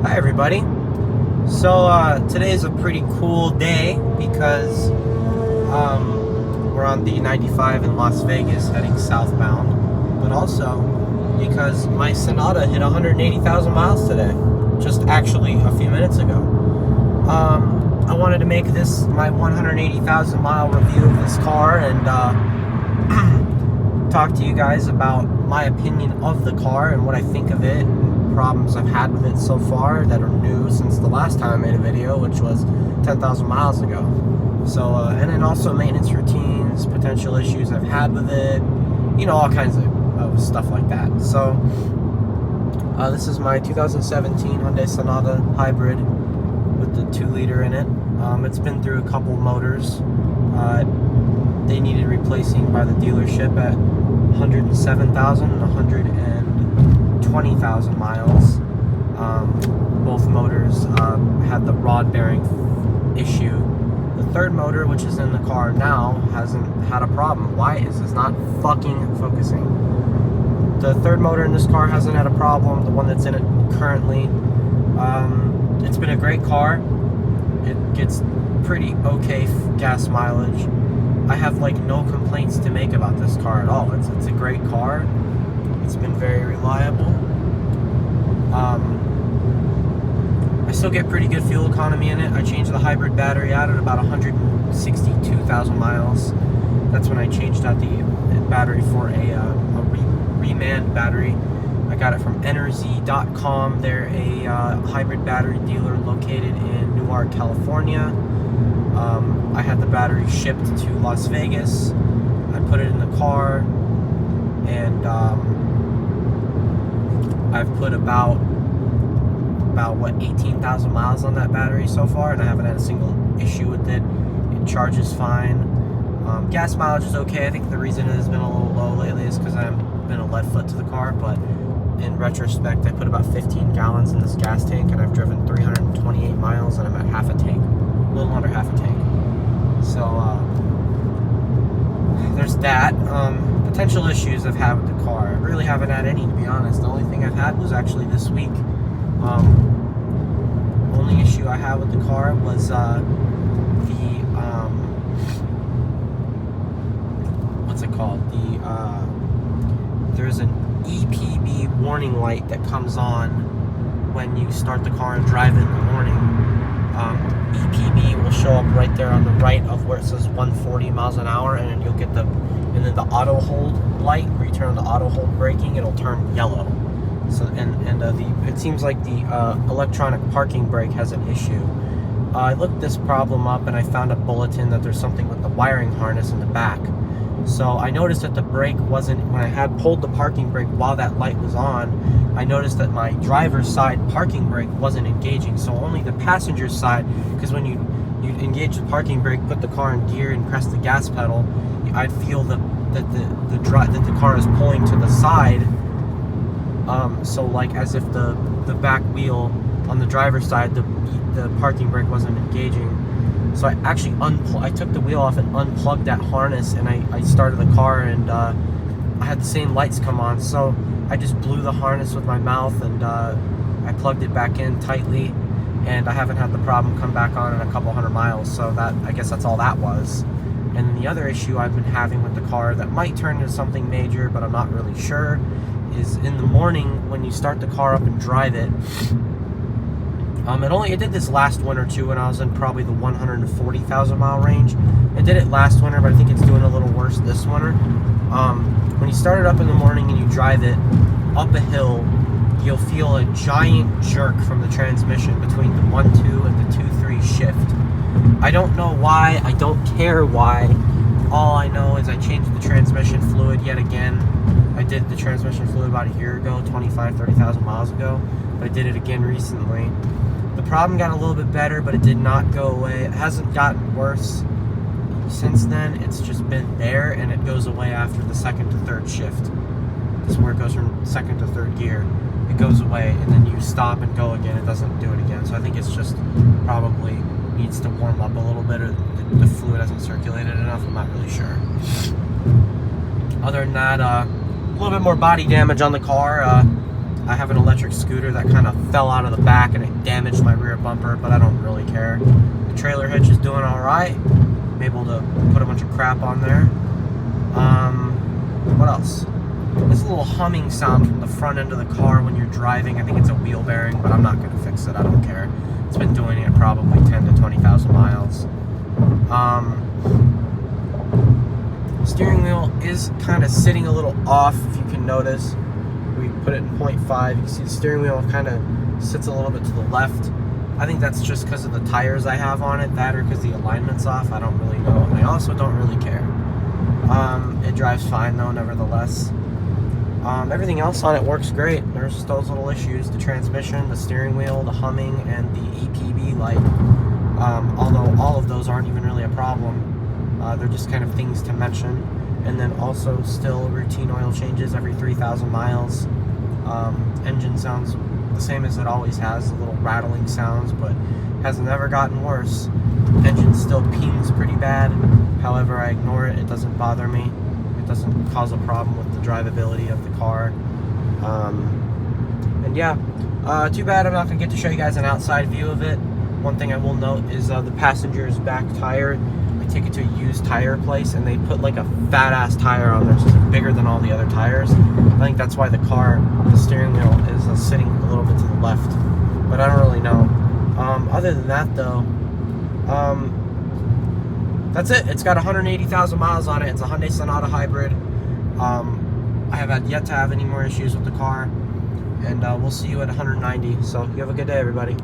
Hi everybody. So today is a pretty cool day because we're on the 95 in Las Vegas heading southbound, but also because my Sonata hit 180,000 miles today, just actually a few minutes ago. I wanted to make this my 180,000 mile review of this car and talk to you guys about my opinion of the car and what I think of it, problems I've had with it so far that are new since the last time I made a video, which was 10,000 miles ago. So, and then also maintenance routines, potential issues I've had with it, you know, all kinds of stuff like that. So, this is my 2017 Hyundai Sonata Hybrid with the 2-liter in it. It's been through a couple motors. They needed replacing by the dealership at 107,000 and 120,000 miles. Both motors had the rod bearing issue. The third motor, which is in the car now, hasn't had a problem. Why is this not fucking focusing? The third motor in this car hasn't had a problem. The one that's in it currently, it's been a great car. It gets pretty okay gas mileage. I have like no complaints to make about this car at all. It's a great car. It's been very reliable. I still get pretty good fuel economy in it. I changed the hybrid battery out at about 162,000 miles. That's when I changed out the battery for a reman battery. I got it from NRZ.com. They're a hybrid battery dealer located in Newark, California. I had the battery shipped to Las Vegas. I put it in the car, and I've put about 18,000 miles on that battery so far, and I haven't had a single issue with it. It charges fine. Gas mileage is okay. I think the reason it has been a little low lately is because I've been a lead foot to the car, but in retrospect, I put about 15 gallons in this gas tank, and I've driven 328 miles, and I'm at half a tank, a little under half a tank. So there's that. Potential issues I've had with the car. I really haven't had any, to be honest. The only thing I've had was actually this week. Only issue I had with the car was what's it called? There's an EPB warning light that comes on when you start the car and drive it in the morning. EPB will show up right there on the right of where it says 140 miles an hour, and then you'll get and then the auto hold light, where you turn on the auto hold braking, it'll turn yellow. So it seems like the electronic parking brake has an issue. I looked this problem up and I found a bulletin that there's something with the wiring harness in the back. So I noticed that the brake wasn't, when I had pulled the parking brake while that light was on, I noticed that my driver's side parking brake wasn't engaging. So only the passenger side, because when you engage the parking brake, put the car in gear and press the gas pedal, I'd feel that the car is pulling to the side. So like as if the back wheel on the driver's side, the parking brake wasn't engaging. So I actually I took the wheel off and unplugged that harness, and I started the car, and I had the same lights come on. So I just blew the harness with my mouth, and I plugged it back in tightly, and I haven't had the problem come back on in a couple hundred miles. So I guess that's all that was. And then the other issue I've been having with the car that might turn into something major, but I'm not really sure, is in the morning when you start the car up and drive it. It did this last winter too, when I was in probably the 140,000 mile range. It did it last winter, but I think it's doing a little worse this winter. When you start it up in the morning and you drive it up a hill, you'll feel a giant jerk from the transmission between the 1-2 and the 2-3 shift. I don't know why. I don't care why. All I know is I changed the transmission fluid yet again. I did the transmission fluid about a year ago, 30,000 miles ago, but I did it again recently. The problem got a little bit better, but it did not go away. It hasn't gotten worse since then. It's just been there, and it goes away after the second to third shift. This is where it goes from second to third gear. It goes away, and then you stop and go again. It doesn't do it again. So I think it's just probably needs to warm up a little bit, or the fluid hasn't circulated enough. I'm not really sure. Other than that, a little bit more body damage on the car. I have an electric scooter that kind of fell out of the back and it damaged my rear bumper, but I don't really care. The trailer hitch is doing alright. I'm able to put a bunch of crap on there. What else? There's a little humming sound from the front end of the car when you're driving. I think it's a wheel bearing, but I'm not going to fix it. I don't care. It's been doing it probably 10 to 20,000 miles. Steering wheel is kind of sitting a little off, if you can notice. We put it in 0.5. You can see the steering wheel kind of sits a little bit to the left. I think that's just because of the tires I have on it, that or because the alignment's off. I don't really know. And I also don't really care. It drives fine though, nevertheless. Everything else on it works great. There's just those little issues: the transmission, the steering wheel, the humming, and the EPB light. Although all of those aren't even really a problem. They're just kind of things to mention. And then also still routine oil changes every 3,000 miles. Engine sounds the same as it always has, the little rattling sounds, but has never gotten worse. Engine still pings pretty bad. However, I ignore it. It doesn't bother me. It doesn't cause a problem with the drivability of the car. And yeah, too bad I'm not going to get to show you guys an outside view of it. One thing I will note is the passenger's back tire. I take it to a used tire place and they put like a fat ass tire on there, so it's bigger than all the other tires. I think that's why the steering wheel is sitting a little bit to the left, but I don't really know. Other than that though, that's it. It's got 180,000 miles on it. It's a Hyundai Sonata Hybrid. I have yet to have any more issues with the car, and we'll see you at 190. So you have a good day, everybody.